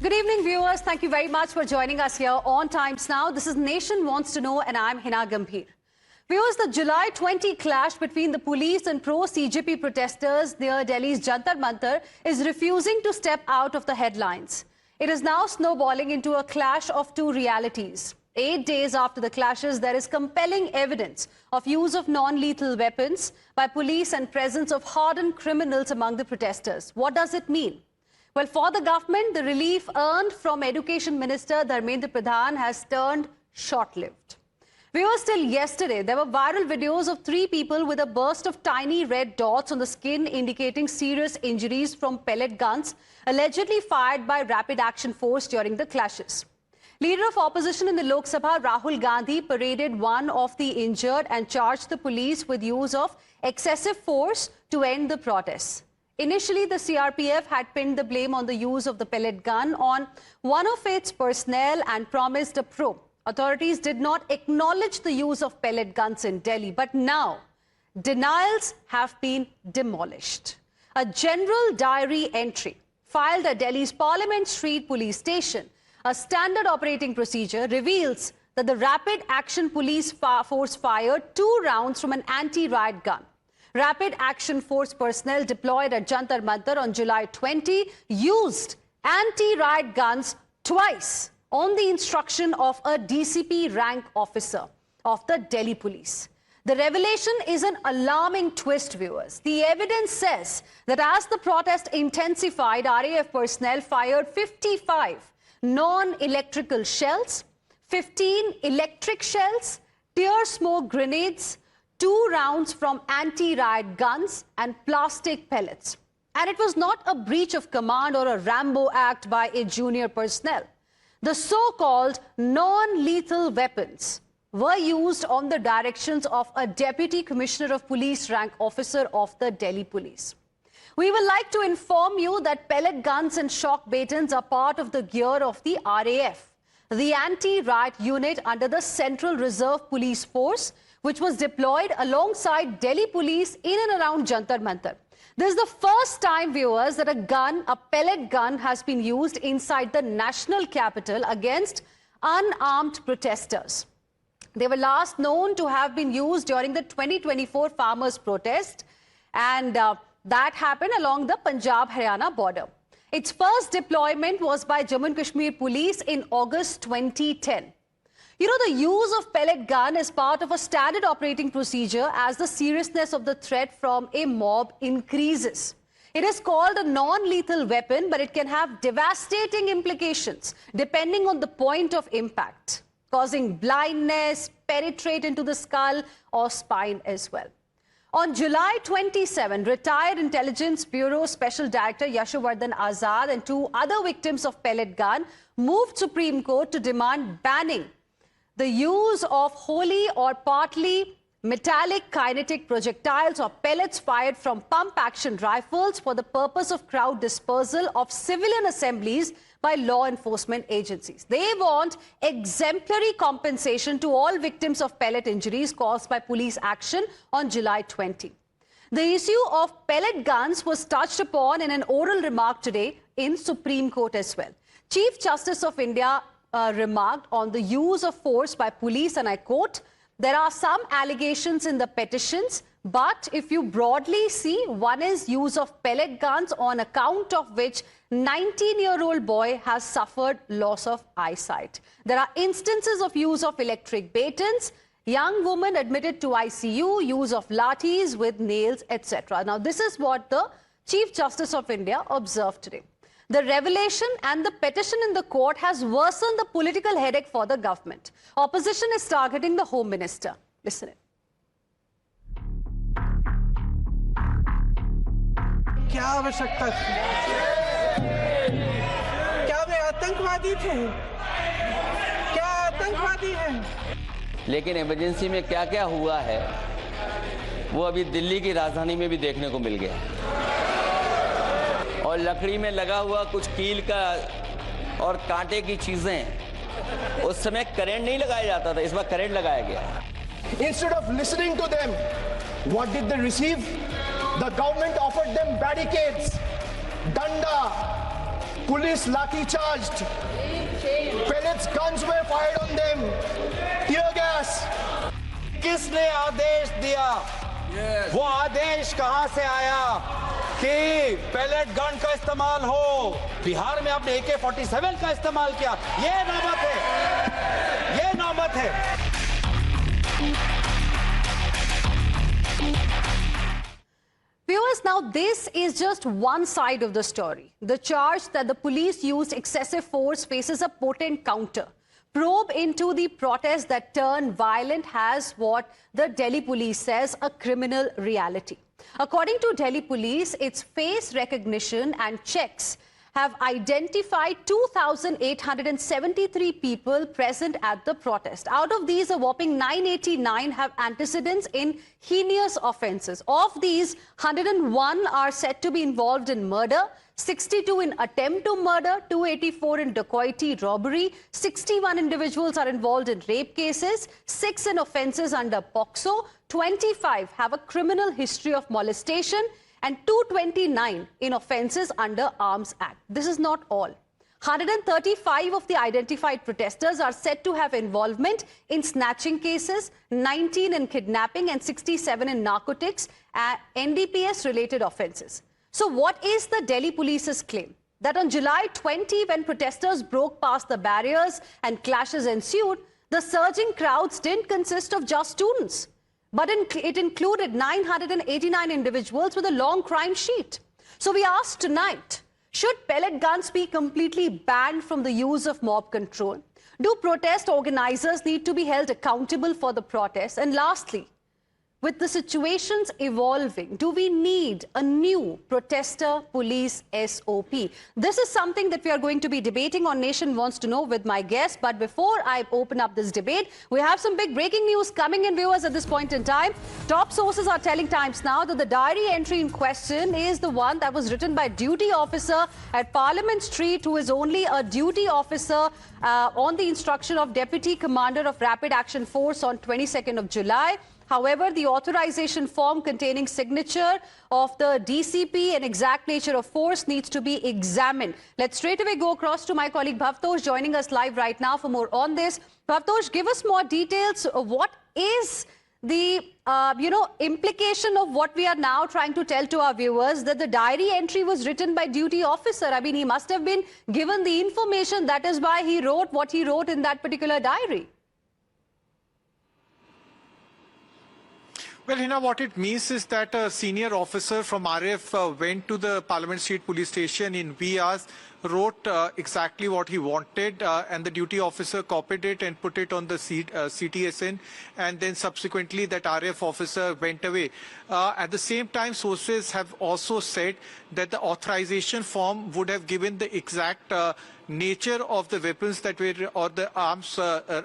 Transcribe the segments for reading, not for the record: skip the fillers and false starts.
Good evening, viewers. Thank you very much for joining us here on Times Now. This is Nation Wants to Know, and I'm Heena Gambhir. Viewers, the July 20 clash between the police and pro-CJP protesters near Delhi's Jantar Mantar is refusing to step out of the headlines. It is now snowballing into a clash of two realities. 8 days after the clashes, there is compelling evidence of use of non-lethal weapons by police and presence of hardened criminals among the protesters. What does it mean? Well, for the government, the relief earned from Education Minister Dharmendra Pradhan has turned short-lived. Viewers, till yesterday, there were viral videos of 3 people with a burst of tiny red dots on the skin indicating serious injuries from pellet guns allegedly fired by Rapid Action Force during the clashes. Leader of opposition in the Lok Sabha, Rahul Gandhi, paraded one of the injured and charged the police with use of excessive force to end the protests. Initially, the CRPF had pinned the blame on the use of the pellet gun on one of its personnel and promised a probe. Authorities did not acknowledge the use of pellet guns in Delhi, but now denials have been demolished. A general diary entry filed at Delhi's Parliament Street Police Station, a standard operating procedure, reveals that the Rapid Action Police Force fired 2 rounds from an anti-riot gun. Rapid Action Force personnel deployed at Jantar Mantar on July 20 used anti-riot guns twice on the instruction of a DCP rank officer of the Delhi police. The revelation is an alarming twist, viewers. The evidence says that as the protest intensified, RAF personnel fired 55 non-electrical shells, 15 electric shells, tear smoke grenades, 2 rounds from anti-riot guns and plastic pellets. And it was not a breach of command or a Rambo act by a junior personnel. The so-called non-lethal weapons were used on the directions of a Deputy Commissioner of Police rank officer of the Delhi Police. We would like to inform you that pellet guns and shock batons are part of the gear of the RAF, the anti-riot unit under the Central Reserve Police Force, which was deployed alongside Delhi police in and around Jantar Mantar. This is the first time, viewers, that a pellet gun has been used inside the national capital against unarmed protesters. They were last known to have been used during the 2024 farmers' protest, and that happened along the Punjab-Haryana border. Its first deployment was by Jammu and Kashmir police in August 2010. You know, the use of pellet gun is part of a standard operating procedure as the seriousness of the threat from a mob increases. It is called a non-lethal weapon, but it can have devastating implications depending on the point of impact, causing blindness, penetrate into the skull or spine as well. On July 27, retired Intelligence Bureau Special Director Yashovardhan Azad and 2 other victims of pellet gun moved Supreme Court to demand banning the use of wholly or partly metallic kinetic projectiles or pellets fired from pump-action rifles for the purpose of crowd dispersal of civilian assemblies by law enforcement agencies. They want exemplary compensation to all victims of pellet injuries caused by police action on July 20. The issue of pellet guns was touched upon in an oral remark today in Supreme Court as well. Chief Justice of India remarked on the use of force by police, and I quote, "There are some allegations in the petitions, but if you broadly see, one is use of pellet guns on account of which 19-year-old boy has suffered loss of eyesight. There are instances of use of electric batons, young woman admitted to ICU, use of lathis with nails, etc." Now, this is what the Chief Justice of India observed today. The revelation and the petition in the court has worsened the political headache for the government. Opposition is targeting the Home Minister. Listen in. क्या आवश्यकता थी? क्या वे आतंकवादी थे? क्या आतंकवादी हैं? लेकिन इमरजेंसी में क्या क्या हुआ है वो अभी दिल्ली की राजधानी में भी देखने को मिल गया, और लकड़ी में लगा हुआ कुछ कील का और कांटे की चीजें, उस समय करंट नहीं लगाया जाता था, इस बार करंट लगाया गया। Instead of listening to them, what did they receive? The government offered them barricades, danda, Police lathi charged. Pellets, guns were fired on them. Tear gas. किसने आदेश दिया? वो आदेश कहां से आया कि पैलेट गन का इस्तेमाल हो? बिहार में आपने AK-47 का इस्तेमाल किया। ये नौबत है, ये नौबत है। Viewers, now this is just one side of the story. The charge that the police used excessive force faces a potent counter. Probe into the protest that turned violent has what the Delhi police says a criminal reality. According to Delhi police, its face recognition and checks have identified 2,873 people present at the protest. Out of these, a whopping 989 have antecedents in heinous offences. Of these, 101 are said to be involved in murder, 62 in attempt to murder, 284 in dacoity, robbery, 61 individuals are involved in rape cases, 6 in offences under POCSO, 25 have a criminal history of molestation, and 229 in offences under Arms Act. This is not all. 135 of the identified protesters are said to have involvement in snatching cases, 19 in kidnapping and 67 in narcotics and NDPS-related offences. So what is the Delhi police's claim? That on July 20, when protesters broke past the barriers and clashes ensued, the surging crowds didn't consist of just students, but it included 989 individuals with a long crime sheet. So we asked tonight, should pellet guns be completely banned from the use of mob control? Do protest organizers need to be held accountable for the protests? And lastly, with the situations evolving, do we need a new protester police SOP? This is something that we are going to be debating on Nation Wants to Know with my guests. But before I open up this debate, we have some big breaking news coming in, viewers, at this point in time. Top sources are telling Times Now that the diary entry in question is the one that was written by duty officer at Parliament Street, who is only a duty officer on the instruction of Deputy Commander of Rapid Action Force on 22nd of July. However, the authorization form containing signature of the DCP and exact nature of force needs to be examined. Let's straight away go across to my colleague Bhavtosh, joining us live right now for more on this. Bhavtosh, give us more details. What is the implication of what we are now trying to tell to our viewers, that the diary entry was written by duty officer? I mean, he must have been given the information. That is why he wrote what he wrote in that particular diary. Well, Heena, what it means is that a senior officer from RF went to the Parliament Street police station in wee hours, wrote exactly what he wanted, and the duty officer copied it and put it on the CTSN, and then subsequently that RF officer went away. At the same time, sources have also said that the authorization form would have given the exact nature of the weapons that were, or the arms,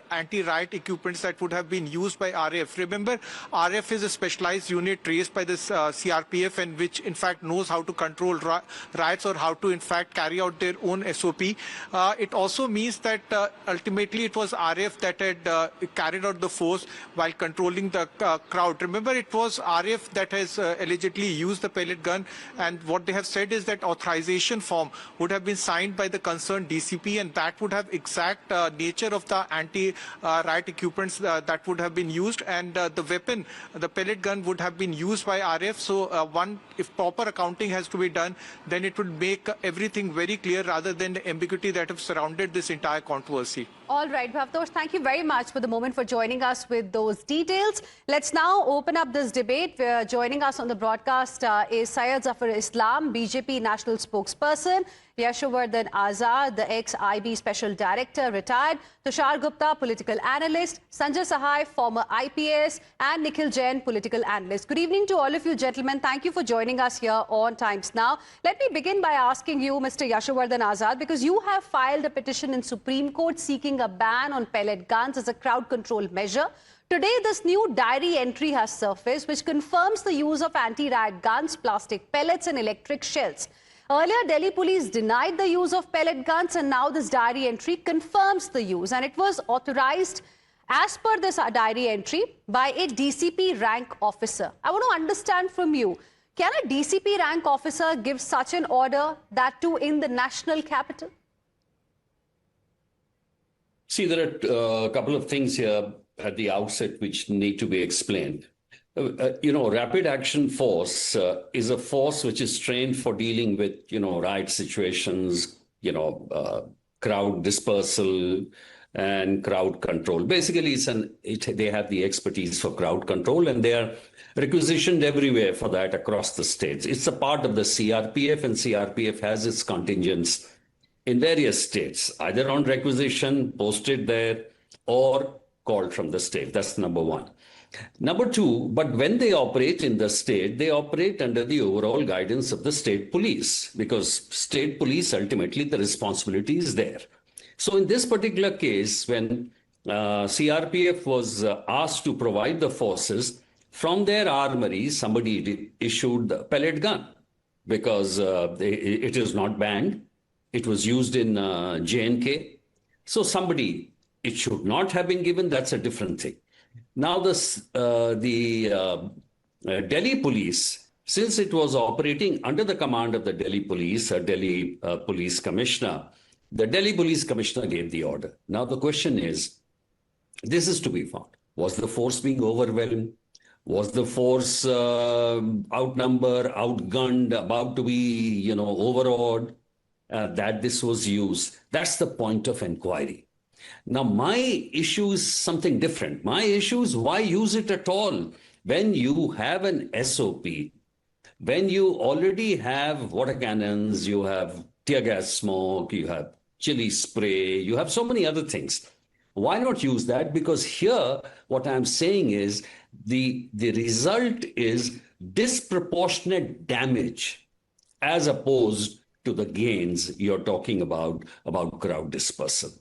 anti-riot equipments that would have been used by RF. Remember, RF is a specialized unit raised by the CRPF, and which in fact knows how to control riots or how to in fact carry out their own SOP. It also means that ultimately it was RF that had carried out the force while controlling the crowd. Remember, it was RF that has allegedly used the pellet gun, and what they have said is that authorization form would have been signed by the concerned DCP, and that would have exact nature of the anti-riot equipments that would have been used, and the weapon, the pellet gun, would have been used by RF. So if proper accounting has to be done, then it would make everything very clear rather than the ambiguity that have surrounded this entire controversy. All right, Bhavtosh, thank you very much for the moment for joining us with those details. Let's now open up this debate. Joining us on the broadcast is Syed Zafar Islam, BJP National Spokesperson, Yashovardhan Azad, the ex-IB Special Director, retired, Tushar Gupta, political analyst, Sanjay Sahai, former IPS, and Nikhil Jain, political analyst. Good evening to all of you, gentlemen. Thank you for joining us here on Times Now. Let me begin by asking you, Mr. Yashovardhan Azad, because you have filed a petition in Supreme Court seeking a ban on pellet guns as a crowd control measure. Today, this new diary entry has surfaced, which confirms the use of anti-riot guns, plastic pellets, and electric shells. Earlier, Delhi police denied the use of pellet guns, and now this diary entry confirms the use. And it was authorized, as per this diary entry, by a DCP rank officer. I want to understand from you, Can a DCP rank officer give such an order, that too in the national capital? See, there are a couple of things here at the outset which need to be explained. Rapid action force is a force which is trained for dealing with, riot situations, crowd dispersal and crowd control. Basically, they have the expertise for crowd control, and they are requisitioned everywhere for that across the states. It's a part of the CRPF, and CRPF has its contingents in various states, either on requisition, posted there, or called from the state. That's number one. Number two, but when they operate in the state, they operate under the overall guidance of the state police, because state police, ultimately, the responsibility is there. So in this particular case, when CRPF was asked to provide the forces, from their armory, somebody issued the pellet gun, because it is not banned. It was used in J&K. So it should not have been given. That's a different thing. Now, the Delhi police, since it was operating under the command of the Delhi police, Delhi police commissioner, the Delhi police commissioner gave the order. Now, the question is, this is to be found. Was the force being overwhelmed? Was the force outnumbered, outgunned, about to be, overawed, that this was used? That's the point of inquiry. Now, my issue is something different. My issue is, why use it at all when you have an SOP, when you already have water cannons, you have tear gas smoke, you have chili spray, you have so many other things. Why not use that? Because here, what I'm saying is the result is disproportionate damage as opposed to the gains you're talking about crowd dispersal.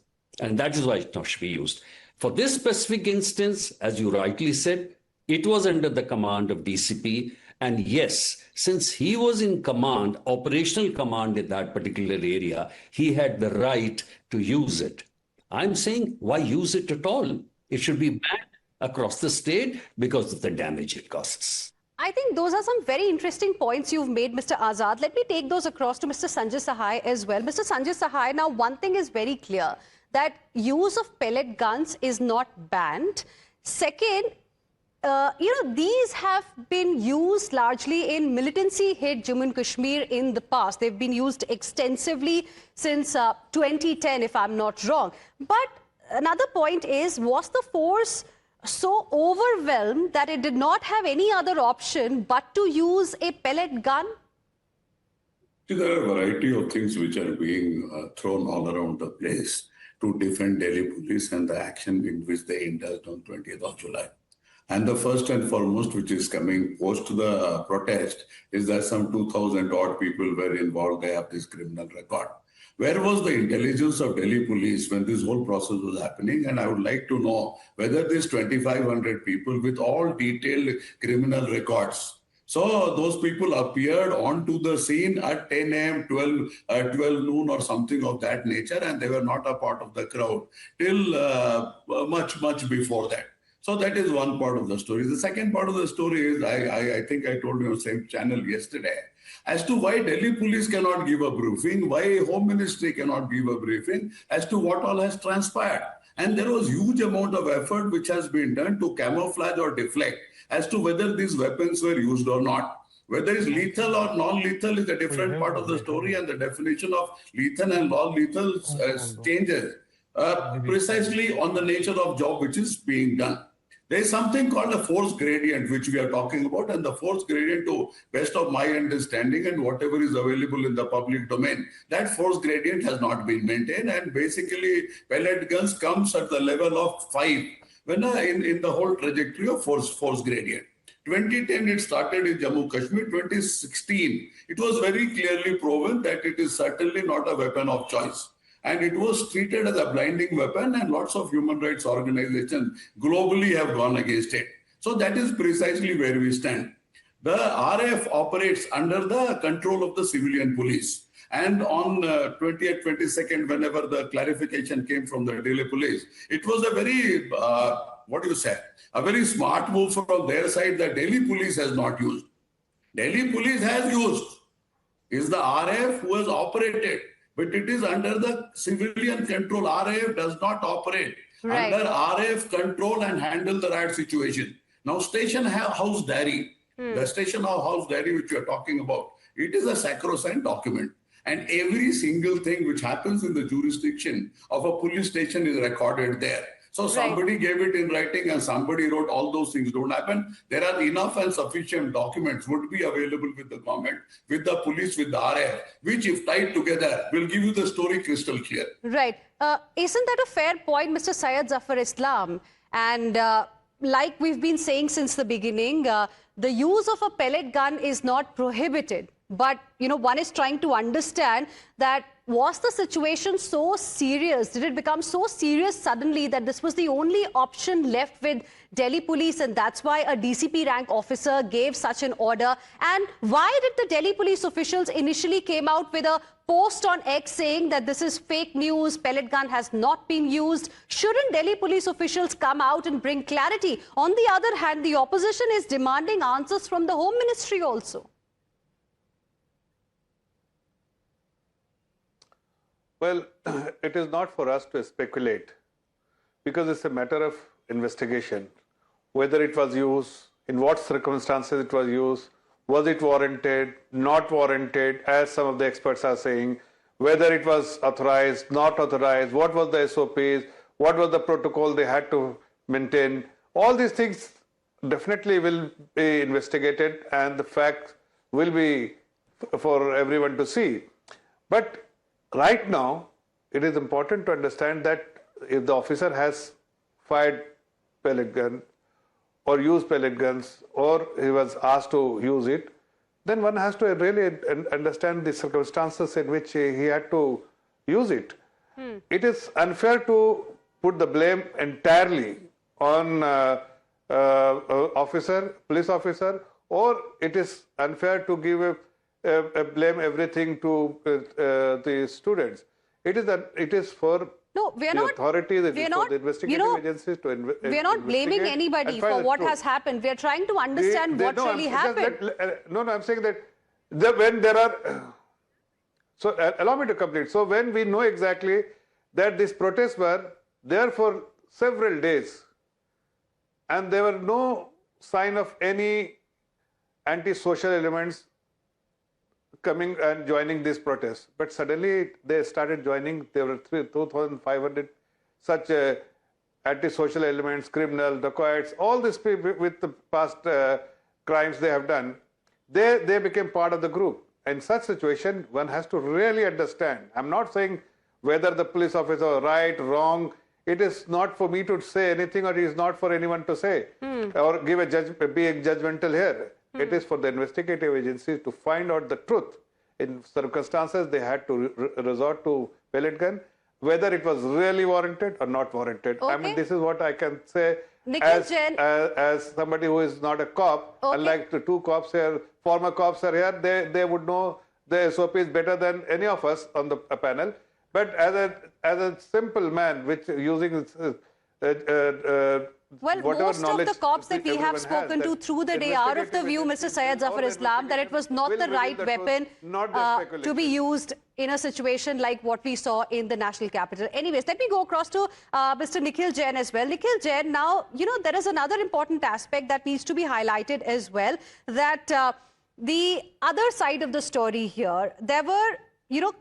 And that is why it not should be used. For this specific instance, as you rightly said, it was under the command of DCP. And yes, since he was in command, operational command in that particular area, he had the right to use it. I'm saying, why use it at all? It should be banned across the state because of the damage it causes. I think those are some very interesting points you've made, Mr. Azad. Let me take those across to Mr. Sanjay Sahai as well. Mr. Sanjay Sahai, now one thing is very clear, that use of pellet guns is not banned. Second, these have been used largely in militancy-hit Jammu and Kashmir in the past. They've been used extensively since 2010, if I'm not wrong. But another point is, was the force so overwhelmed that it did not have any other option but to use a pellet gun? There are a variety of things which are being thrown all around the place to defend Delhi police and the action in which they indulged on 20th of July. And the first and foremost, which is coming post the protest, is that some 2,000 odd people were involved. They have this criminal record. Where was the intelligence of Delhi police when this whole process was happening? And I would like to know whether these 2,500 people with all detailed criminal records, so those people appeared onto the scene at 10 a.m., 12 noon or something of that nature, and they were not a part of the crowd till much before that. So that is one part of the story. The second part of the story is, I think I told you on the same channel yesterday, as to why Delhi police cannot give a briefing, why Home Ministry cannot give a briefing as to what all has transpired. And there was huge amount of effort which has been done to camouflage or deflect as to whether these weapons were used or not. Whether it's lethal or non-lethal is a different part of the story, and the definition of lethal and non-lethal changes precisely on the nature of job which is being done. There is something called a force gradient which we are talking about, and the force gradient, to best of my understanding and whatever is available in the public domain, that force gradient has not been maintained, and basically pellet guns comes at the level of 5 when in the whole trajectory of force gradient. 2010 it started in Jammu Kashmir. 2016 it was very clearly proven that it is certainly not a weapon of choice, and it was treated as a blinding weapon, and lots of human rights organizations globally have gone against it. So that is precisely where we stand. The RF operates under the control of the civilian police. And on 20th, 22nd, whenever the clarification came from the Delhi police, it was a very, a very smart move from their side that Delhi police has not used. Delhi police has used. Is the RAF who has operated, but it is under the civilian control. RAF does not operate Right. under RAF control and handle the riot situation. Now, Station House Diary, the Station House Diary which you are talking about, it is a sacrosanct document. And every single thing which happens in the jurisdiction of a police station is recorded there. So somebody gave it in writing and somebody wrote, all those things don't happen. There are enough and sufficient documents would be available with the government, with the police, with the RAF, which if tied together will give you the story crystal clear. Right. Isn't that a fair point, Mr. Syed Zafar Islam? And like we've been saying since the beginning, the use of a pellet gun is not prohibited. But, you know, one is trying to understand that was the situation so serious? Did it become so serious suddenly that this was the only option left with Delhi police, and that's why a DCP rank officer gave such an order? And why did the Delhi police officials initially came out with a post on X saying that this is fake news, pellet gun has not been used? Shouldn't Delhi police officials come out and bring clarity? On the other hand, the opposition is demanding answers from the Home Ministry also. Well, it is not for us to speculate because it's a matter of investigation. Whether it was used, in what circumstances it was used, was it warranted, not warranted, as some of the experts are saying, whether it was authorized, not authorized, what was the SOPs, what was the protocol they had to maintain. All these things definitely will be investigated and the facts will be for everyone to see. But right now, it is important to understand that if the officer has fired pellet gun or used pellet guns or he was asked to use it, then one has to really understand the circumstances in which he had to use it. It is unfair to put the blame entirely on police officer, or it is unfair to give blame everything to the students. It is for the authorities, it is for the investigative agencies to investigate. We are not blaming anybody for what has happened. We are trying to understand what really happened. I'm saying that when there are... So allow me to complete. So when we know exactly that these protests were there for several days and there were no sign of any anti-social elements coming and joining these protests, but suddenly they started joining. There were 2,500 such anti-social elements, criminal, dacoits, all these people with the past crimes they have done. They became part of the group. In such situation, one has to really understand. I'm not saying whether the police officer is right, wrong. It is not for me to say anything, or it is not for anyone to say or give a being judgmental here. It is for the investigative agencies to find out the truth. In circumstances, they had to resort to pellet gun, whether it was really warranted or not warranted. Okay. I mean, this is what I can say as somebody who is not a cop. Okay. Unlike the two cops here, former cops are here, they would know the SOPs better than any of us on the panel. But as a simple man, which using well, most of the cops that we have spoken to through the day are of the view, Mr. Syed Zafar Islam, that it was not the right weapon to be used in a situation like what we saw in the national capital. Anyways, let me go across to Mr. Nikhil Jain as well. Nikhil Jain, now, you know, there is another important aspect that needs to be highlighted as well, that the other side of the story here, there were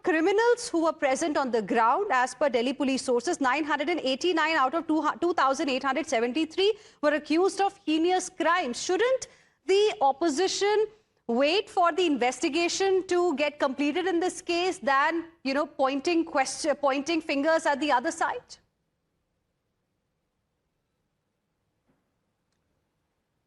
criminals who were present on the ground. As per Delhi police sources, 989 out of 2,873 were accused of heinous crimes. Shouldn't the opposition wait for the investigation to get completed in this case than, pointing fingers at the other side?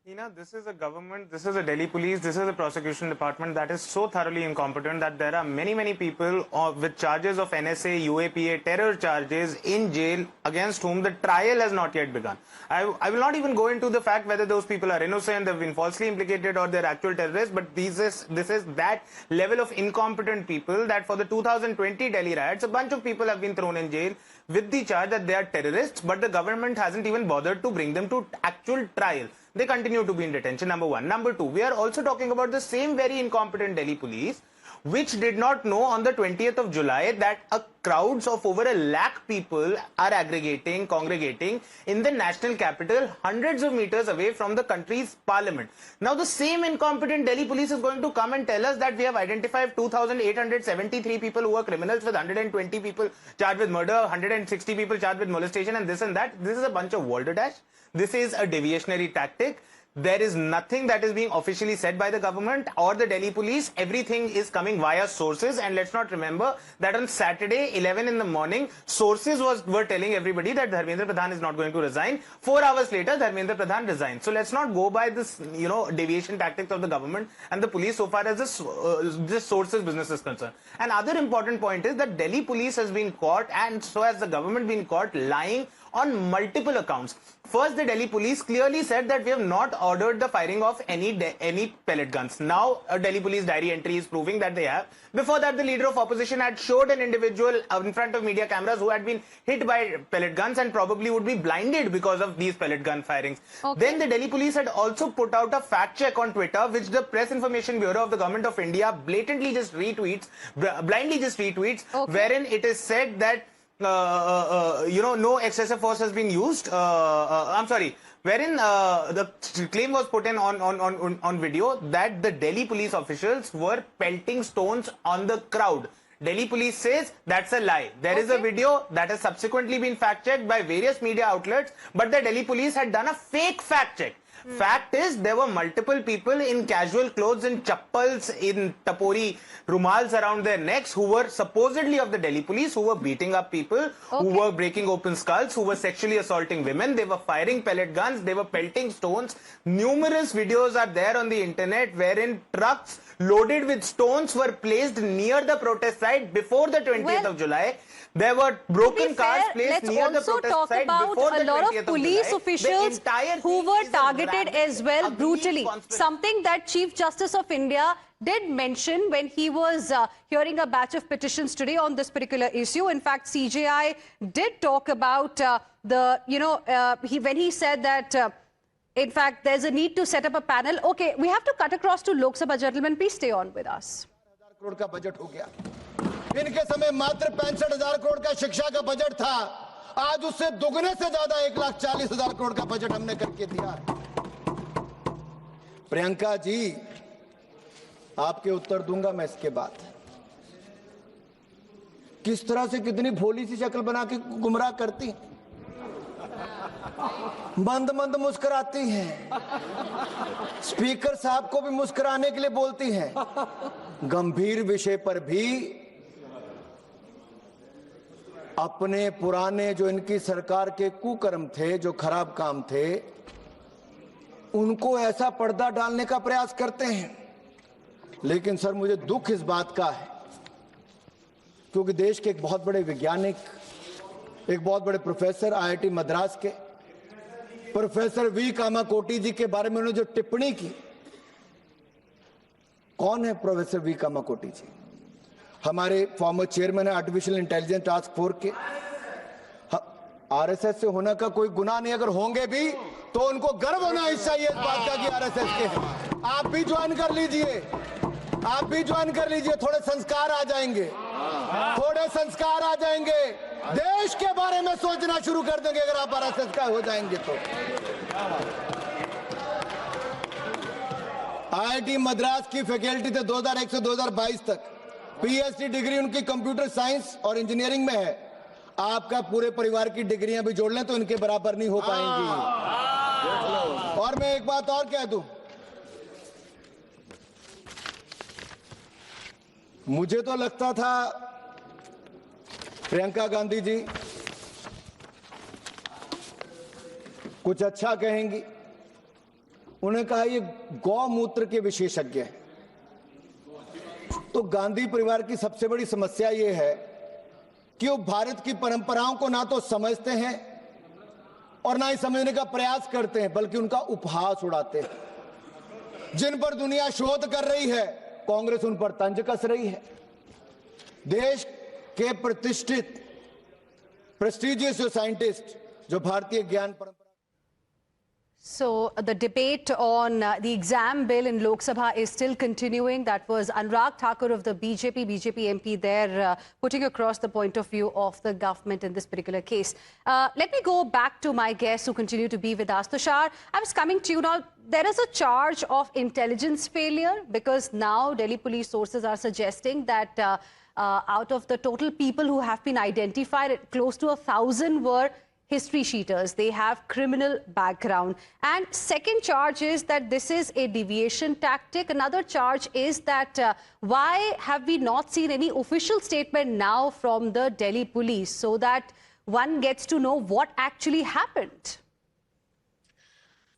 Heena, this is a government, this is a Delhi police, this is a prosecution department that is so thoroughly incompetent that there are many people with charges of NSA, UAPA, terror charges in jail against whom the trial has not yet begun. I will not even go into the fact whether those people are innocent, they've been falsely implicated, or they're actual terrorists, but this is that level of incompetent people that for the 2020 Delhi riots, a bunch of people have been thrown in jail with the charge that they are terrorists, but the government hasn't even bothered to bring them to actual trial. they continue to be in detention, number one. Number two, we are also talking about the same very incompetent Delhi police, which did not know on the 20th of July that crowds of over 1 lakh people are congregating in the national capital, hundreds of meters away from the country's parliament. Now, the same incompetent Delhi police is going to come and tell us that we have identified 2,873 people who are criminals, with 120 people charged with murder, 160 people charged with molestation, and this and that. This is a bunch of balderdash. This is a deviationary tactic. There is nothing that is being officially said by the government or the Delhi police. Everything is coming via sources. And let's not remember that on Saturday, 11 in the morning, sources were telling everybody that Dharmendra Pradhan is not going to resign. 4 hours later, Dharmendra Pradhan resigned. So let's not go by this, deviation tactics of the government and the police so far as this sources business is concerned. Another important point is that Delhi police has been caught, and so has the government been caught, lying on multiple accounts. First, the Delhi police clearly said that we have not ordered the firing of any pellet guns. Now, a Delhi police diary entry is proving that they have. Before that, the leader of opposition had showed an individual in front of media cameras who had been hit by pellet guns and probably would be blinded because of these pellet gun firings. Okay. Then the Delhi police had also put out a fact check on Twitter, which the Press Information Bureau of the Government of India blindly just retweets, okay, wherein it is said that no excessive force has been used. Wherein the claim was put in on video that the Delhi police officials were pelting stones on the crowd. Delhi police says that's a lie. There is a video that has subsequently been fact-checked by various media outlets, but the Delhi police had done a fake fact-check. Fact is, there were multiple people in casual clothes, in chappals, in tapori rumals around their necks, who were supposedly of the Delhi police, who were beating up people, who were breaking open skulls, who were sexually assaulting women. They were firing pellet guns, they were pelting stones. Numerous videos are there on the internet wherein trucks loaded with stones were placed near the protest site before the 20th of July. There were broken cars placed near the protest site before the 20th of July. Let's also talk about a lot of police officials who were targeted as well brutally. Something that Chief Justice of India did mention when he was hearing a batch of petitions today on this particular issue. In fact, CJI did talk about when he said that in fact, there's a need to set up a panel. Okay, we have to cut across to Lok Sabha. Gentlemen, please stay on with us. Crore का budget हो गया। इनके समय मात्र 65,000 करोड़ का शिक्षा का budget था। आज उससे दुगने से ज्यादा 1,40,000 करोड़ का बजट हमने करके दिया है। प्रियंका जी, आपके उत्तर दूंगा मैं इसके बाद। किस तरह से कितनी भोली सी शक्ल बना के गुमराह करती, मंद मंद मुस्कुराती हैं, स्पीकर साहब को भी मुस्कुराने के लिए बोलती हैं, गंभीर विषय पर भी अपने पुराने जो इनकी सरकार के कुकर्म थे, जो खराब काम थे, उनको ऐसा पर्दा डालने का प्रयास करते हैं। लेकिन सर, मुझे दुख इस बात का है क्योंकि देश के एक बहुत बड़े वैज्ञानिक, एक बहुत बड़े प्रोफेसर, IIT मद्रास के प्रोफेसर वी कामाकोटी जी के बारे में उन्होंने जो टिप्पणी की, कौन है प्रोफेसर वी कामाकोटी जी? हमारे फॉर्मर चेयरमैन है आर्टिफिशियल इंटेलिजेंस टास्क फोर्स के। RSS से होने का कोई गुनाह नहीं, अगर होंगे भी तो उनको गर्व होना चाहिए इस बात का कि RSS के हैं। आप भी ज्वाइन कर लीजिए, आप भी ज्वाइन कर लीजिए, थोड़े संस्कार आ जाएंगे, थोड़े संस्कार आ जाएंगे, देश के बारे में सोचना शुरू कर देंगे अगर आप RSS का हो जाएंगे तो। IIT मद्रास की फैकल्टी थे 2001 से 2022 तक, PhD डिग्री उनकी कंप्यूटर साइंस और इंजीनियरिंग में है। आपका पूरे परिवार की डिग्रियां भी जोड़ लें तो इनके बराबर नहीं हो पाएंगी। और मैं एक बात और कह दूं, मुझे तो लगता था प्रियंका गांधी जी कुछ अच्छा कहेंगी। उन्हें कहा ये गौमूत्र के विशेषज्ञ हैं। तो गांधी परिवार की सबसे बड़ी समस्या ये है कि वो भारत की परंपराओं को ना तो समझते हैं और ना ही समझने का प्रयास करते हैं, बल्कि उनका उपहास उड़ाते हैं। जिन पर दुनिया शोध कर रही है, कांग्रेस उन पर तंज कस रही है। देश के प्रतिष्ठित प्रेस्टिजियस साइंटिस्ट जो भारतीय ज्ञान परंपरा So the debate on the exam bill in Lok Sabha is still continuing. That was Anurag Thakur of the BJP MP there putting across the point of view of the government in this particular case. Let me go back to my guests who continue to be with us. Tushar, I was coming to you now. There is a charge of intelligence failure because now Delhi police sources are suggesting that out of the total people who have been identified, close to 1,000 were history sheeters. They have criminal background. And second charge is that this is a deviation tactic. Another charge is that why have we not seen any official statement now from the Delhi police so that one gets to know what actually happened?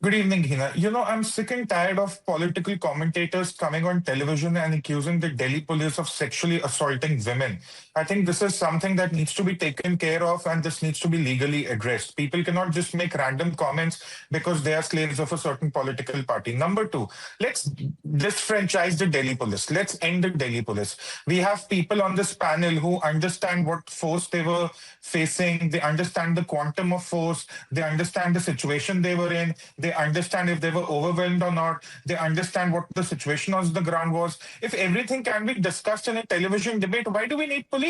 Good evening, Heena. You know, I'm sick and tired of political commentators coming on television and accusing the Delhi police of sexually assaulting women. I think this is something that needs to be taken care of and this needs to be legally addressed. People cannot just make random comments because they are slaves of a certain political party. Number two, let's disfranchise the Delhi police. Let's end the Delhi police. We have people on this panel who understand what force they were facing. They understand the quantum of force. They understand the situation they were in. They understand if they were overwhelmed or not. They understand what the situation on the ground was. If everything can be discussed in a television debate, why do we need police?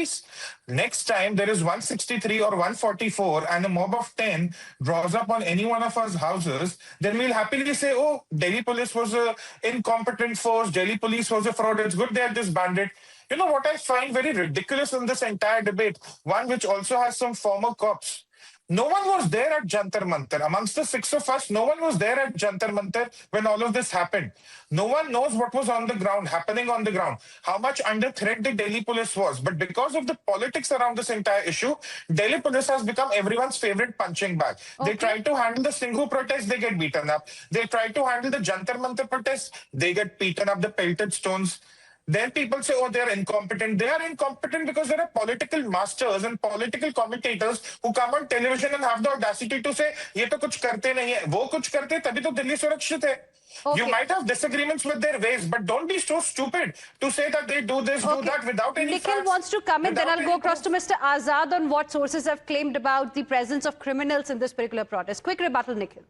Next time there is 163 or 144 and a mob of 10 draws up on any one of our houses, then we'll happily say, oh, Delhi police was an incompetent force. Delhi police was a fraud. It's good they are disbanded. You know what I find very ridiculous in this entire debate? One which also has some former cops. No one was there at Jantar Mantar. Amongst the six of us, no one was there at Jantar Mantar when all of this happened. No one knows what was on the ground, happening on the ground, how much under threat the Delhi police was. But because of the politics around this entire issue, Delhi police has become everyone's favorite punching bag. Okay. They try to handle the Singhu protest, they get beaten up. They try to handle the Jantar Mantar protest, they get beaten up, the pelted stones. Then people say, oh, they're incompetent. They are incompetent because there are political masters and political commentators who come on television and have the audacity to say, ye to kuch karte nahi hai. Wo kuch karte, tabhi to Delhi surakshit hai. Okay. You might have disagreements with their ways, but don't be so stupid to say that they do this, do that without any Nikhil facts, wants to come in, then I'll go across to Mr. Azad on what sources have claimed about the presence of criminals in this particular protest. Quick rebuttal, Nikhil.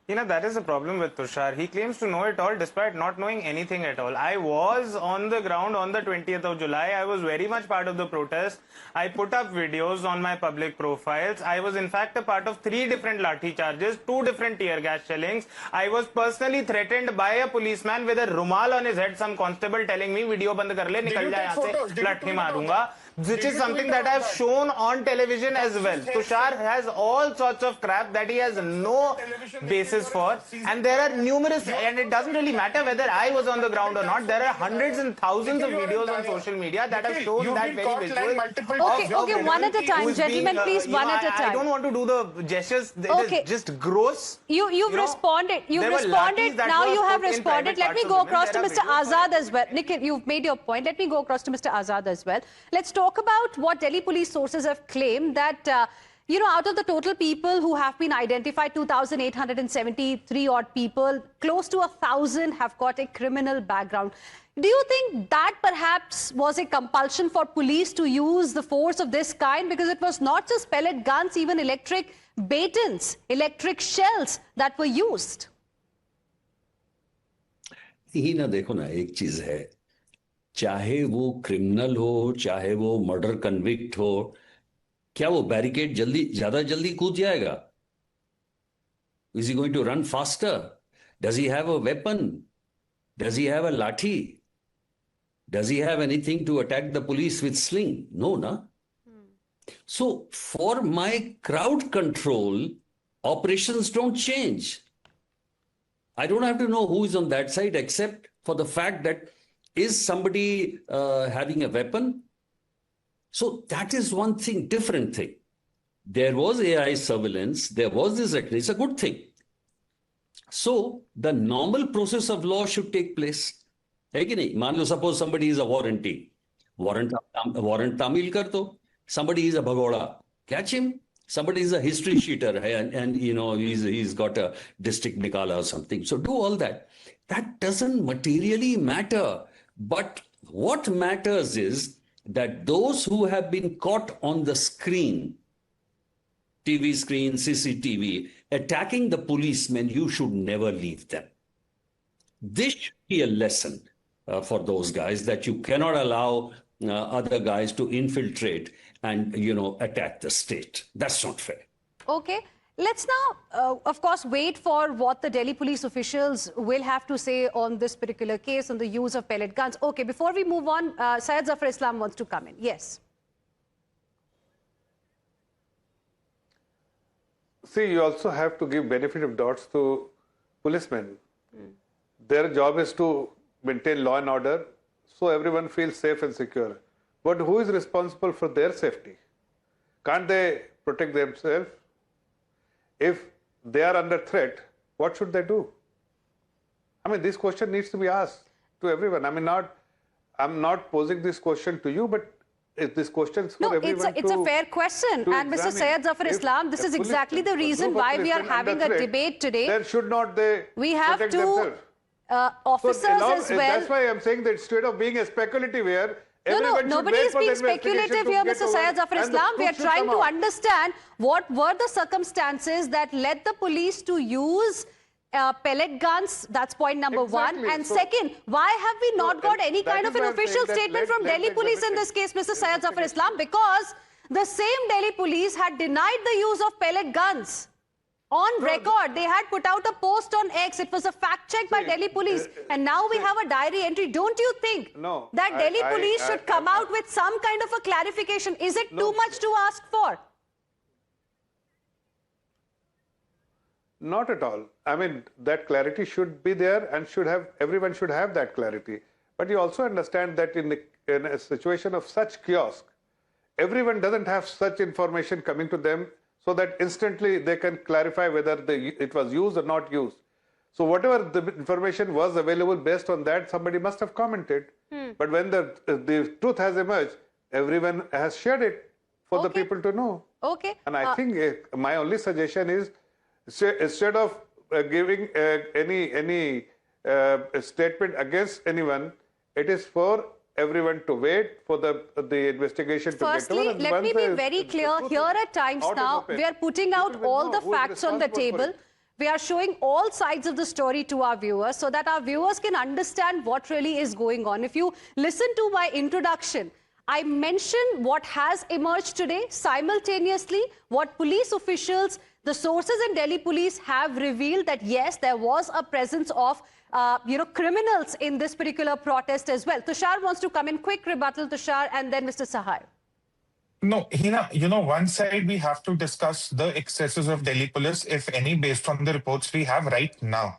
You know, that is the problem with Tushar. He claims to know it all despite not knowing anything at all. I was on the ground on the 20th of July. I was very much part of the protest. I put up videos on my public profiles. I was in fact a part of 3 different lathi charges, 2 different tear gas shellings. I was personally threatened by a policeman with a rumal on his head, some constable telling me, video band kar le, nikal ja yahan se, lathi marunga. Which is something that I've shown on television as well. Tushar has all sorts of crap that he has no basis for. And there are numerous, and it doesn't really matter whether I was on the ground or not. There are hundreds and thousands of videos on social media that have shown that very visual. Okay, one at a time. Gentlemen, please, one at a time. I don't want to do the gestures. It is just gross. You've responded. You've responded. Now you have responded. Let me go across to Mr. Azad as well. Nikhil, you've made your point. Let me go across to Mr. Azad as well. Let's talk about what Delhi police sources have claimed that, you know, out of the total people who have been identified, 2,873 odd people, close to 1,000 have got a criminal background. Do you think that perhaps was a compulsion for police to use the force of this kind? Because it was not just pellet guns, even electric batons, electric shells that were used. Heena, देखो ना, एक चीज है, चाहे वो criminal हो, चाहे वो मर्डर कन्विक्ट हो, क्या वो बैरिकेड ज्यादा जल्दी कूद जाएगा? Is he going to run faster? Does he have a weapon? Does he have a lathi? Does he have anything to attack the police with sling? No, na? So for my crowd control, operations don't change. I don't have to know who is on that side except for the fact that is somebody having a weapon? So that is one thing, different thing. There was AI surveillance, there was this, it's a good thing. So the normal process of law should take place. Suppose somebody is a warranty. Warrant tamil kar do. Somebody is a bhagoda. Catch him. Somebody is a history sheeter and you know, he's got a district nikala or something. So do all that. That doesn't materially matter. But what matters is that those who have been caught on the screen TV screen, CCTV, attacking the policemen, you should never leave them. This should be a lesson for those guys, that you cannot allow other guys to infiltrate and, attack the state. That's not fair. Okay. Let's now, of course, wait for what the Delhi police officials will have to say on this particular case, on the use of pellet guns. Okay, before we move on, Syed Zafar Islam wants to come in. Yes. See, you also have to give benefit of doubts to policemen. Their job is to maintain law and order so everyone feels safe and secure. But who is responsible for their safety? Can't they protect themselves? If they are under threat, what should they do? I mean, this question needs to be asked to everyone. I mean, I'm not posing this question to you, but this question is for everyone. It's a fair question. And Mr. Syed Zafar Islam, this is exactly the reason why we are having a debate today. Then should not they we have protect to themselves? Officers as well. That's why I'm saying that instead of being a speculative here, nobody is being speculative here, Mr. Syed Zafar Islam. We are trying to understand what were the circumstances that led the police to use pellet guns. That's point number one. And second, why have we not got any kind of an official statement from Delhi police in this case, Mr. Syed Zafar Islam? Because the same Delhi police had denied the use of pellet guns. On record, they had put out a post on X. It was a fact check by Delhi police. And now we have a diary entry. Don't you think that Delhi police should come out with some kind of a clarification? Is it too much to ask for? Not at all. I mean, that clarity should be there and everyone should have that clarity. But you also understand that in a situation of such chaos, everyone doesn't have such information coming to them so that instantly they can clarify whether it was used or not used. So whatever the information was available, based on that, somebody must have commented. But when the truth has emerged, everyone has shared it for the people to know. Okay. And I think my only suggestion is, instead of giving any statement against anyone, it is for everyone to wait for the investigation to get over. Firstly, let me be very clear. Here at Times Now, we are putting out all the facts on the table. We are showing all sides of the story to our viewers so that our viewers can understand what really is going on. If you listen to my introduction, I mentioned what has emerged today, simultaneously what police officials, the sources in Delhi police have revealed that yes, there was a presence of criminals in this particular protest as well. Tushar wants to come in. Quick rebuttal, Tushar, and then Mr. Sahai. No, Heena, one side we have to discuss the excesses of Delhi police, if any, based on the reports we have right now.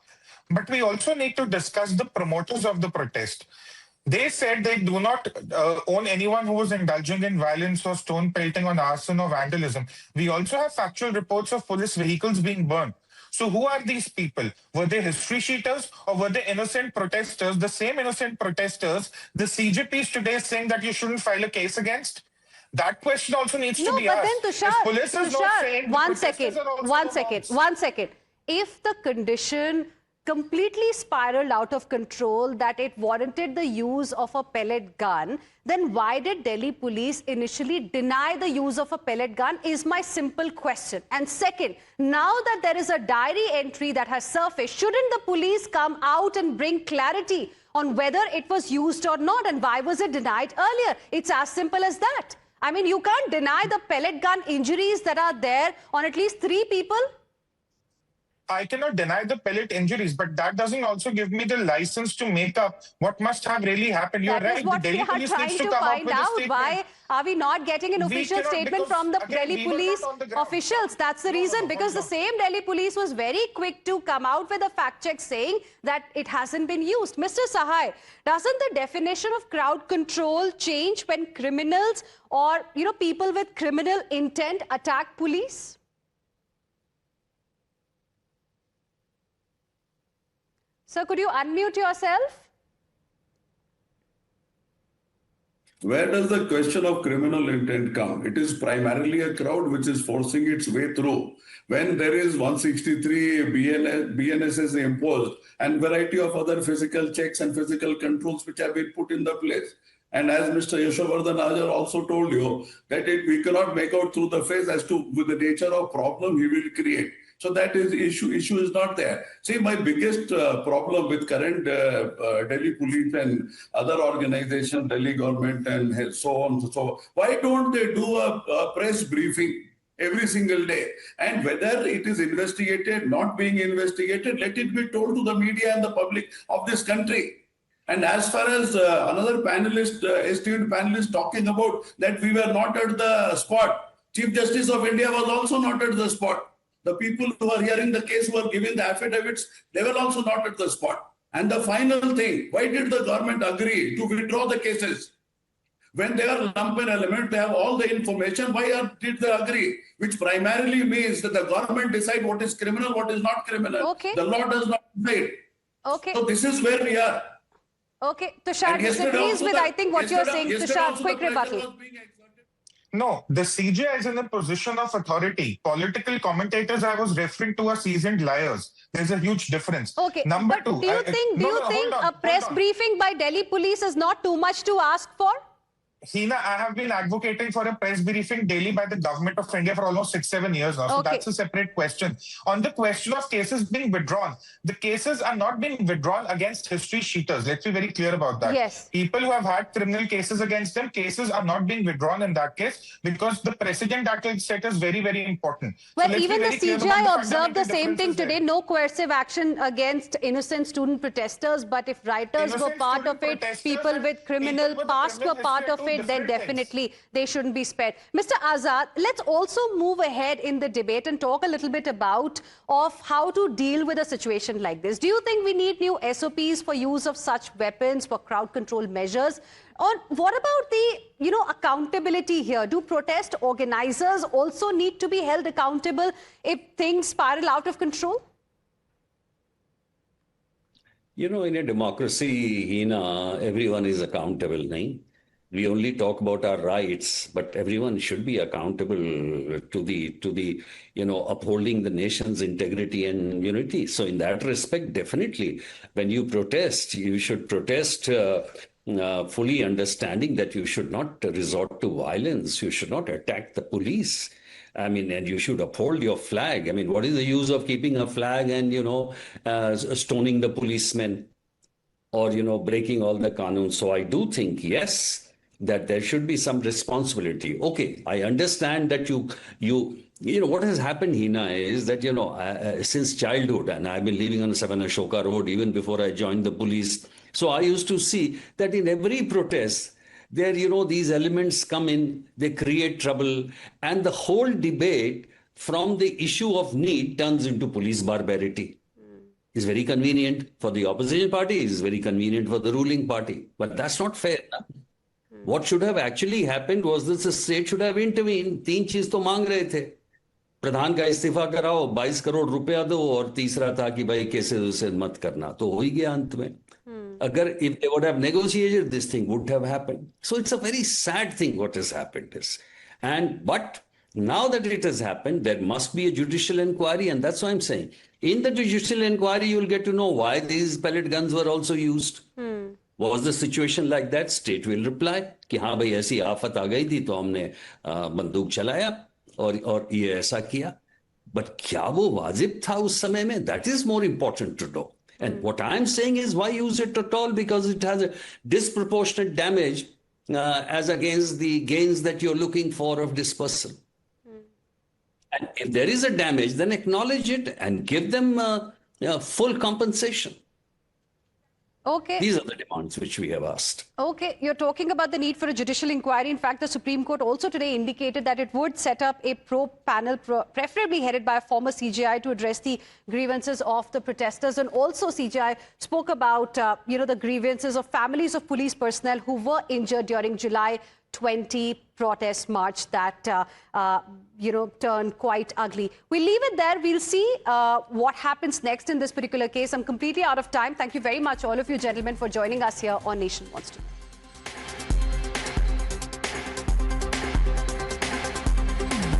But we also need to discuss the promoters of the protest. They said they do not own anyone who was indulging in violence or stone pelting on arson or vandalism. We also have factual reports of police vehicles being burned. So who are these people? Were they history sheeters or were they innocent protesters? The same innocent protesters the CJP is today saying that you shouldn't file a case against? That question also needs to be asked. No, but then Tushar, one second. If the condition completely spiraled out of control, that it warranted the use of a pellet gun, then why did Delhi police initially deny the use of a pellet gun is my simple question. And second, now that there is a diary entry that has surfaced, shouldn't the police come out and bring clarity on whether it was used or not, and why was it denied earlier? It's as simple as that. I mean, you can't deny the pellet gun injuries that are there on at least 3 people. I cannot deny the pellet injuries, but that doesn't also give me the license to make up what must have really happened. You're right. The Delhi police needs to come up with a statement. Why are we not getting an official statement from the Delhi police officials? That's the reason, because the same Delhi police was very quick to come out with a fact check saying that it hasn't been used. Mr. Sahai, doesn't the definition of crowd control change when criminals or people with criminal intent attack police? Sir, could you unmute yourself? Where does the question of criminal intent come? It is primarily a crowd which is forcing its way through. When there is 163 BNSS imposed and variety of other physical checks and physical controls which have been put in the place, And as Mr. Yashovardhan Ajar also told you, that we cannot make out through the face as to with the nature of problem he will create. So that is issue is not there. See, my biggest problem with current Delhi police and other organizations, Delhi government and so on and so on, why don't they do a press briefing every single day? And whether it is investigated, not being investigated, let it be told to the media and the public of this country. And as far as another panelist, esteemed panelist talking about that we were not at the spot, Chief Justice of India was also not at the spot. The people who are hearing the case, who are giving the affidavits, they were also not at the spot. And the final thing, why did the government agree to withdraw the cases? When they are lumpen element, they have all the information. Why did they agree? Which primarily means that the government decide what is criminal, what is not criminal. Okay. The law does not decide. Okay. So this is where we are. Okay, Tushar, disagrees with, I think, what you're saying. Tushar, quick rebuttal. No, the CJI is in a position of authority. Political commentators I was referring to are seasoned liars. There's a huge difference. Okay, Number but two, do you think a press briefing by Delhi police is not too much to ask for? Heena, I have been advocating for a press briefing daily by the government of India for almost 6-7 years now. So that's a separate question. On the question of cases being withdrawn, the cases are not being withdrawn against history cheaters. Let's be very clear about that. Yes. People who have had criminal cases against them, cases are not being withdrawn in that case because the precedent that will set is very, very important. Well, so even the CJI observed the same thing today. No coercive action against innocent student protesters. But if writers were part of it, people with criminal past were part of it, then definitely they shouldn't be spared. Mr. Azad, let's also move ahead in the debate and talk a little bit about how to deal with a situation like this. Do you think we need new SOPs for use of such weapons, for crowd control measures? Or what about the, accountability here? Do protest organizers also need to be held accountable if things spiral out of control? In a democracy, Heena, everyone is accountable, nahin? We only talk about our rights, but everyone should be accountable to the upholding the nation's integrity and unity. So in that respect, definitely, when you protest, you should protest fully understanding that you should not resort to violence. You should not attack the police. I mean, and you should uphold your flag. I mean, what is the use of keeping a flag and, stoning the policemen or, breaking all the qanoon? So I do think, yes, that there should be some responsibility. Okay, I understand that what has happened, Heena, is that, since childhood, and I've been living on 7 Ashoka Road even before I joined the police. So I used to see that in every protest, there, these elements come in, they create trouble, and the whole debate from the issue of need turns into police barbarity. It's very convenient for the opposition party, it's very convenient for the ruling party, but that's not fair. What should have actually happened was that the state should have intervened. 3 चीज तो मांग रहे थे. प्रधान का इस्तीफा कराओ, 22 करोड़ रुपया दो, और तीसरा था कि भाई कैसे उसे मत करना. तो हो ही गया अंत में. Agar if they would have negotiated, this thing would have happened. So it's a very sad thing what has happened is. But now that it has happened, there must be a judicial inquiry, and that's what I'm saying. In the judicial inquiry, you will get to know why these pellet guns were also used. Was the situation like that? State will reply कि हाँ भाई ऐसी आफत आ गई थी तो हमने बंदूक चलाया और ये ऐसा किया. But क्या वो वाजिब था उस समय में? That is more important to know. And what I'm saying is, why use it at all? Because it has a disproportionate damage as against the gains that you're looking for of dispersal. And if there is a damage, then acknowledge it and give them full compensation. Okay. These are the demands which we have asked. Okay, you're talking about the need for a judicial inquiry. In fact, the Supreme Court also today indicated that it would set up a probe panel, preferably headed by a former CJI, to address the grievances of the protesters. And also CJI spoke about, the grievances of families of police personnel who were injured during July 20 protest march that, turned quite ugly. We'll leave it there. We'll see what happens next in this particular case. I'm completely out of time. Thank you very much, all of you gentlemen, for joining us here on Nation Wants to Know.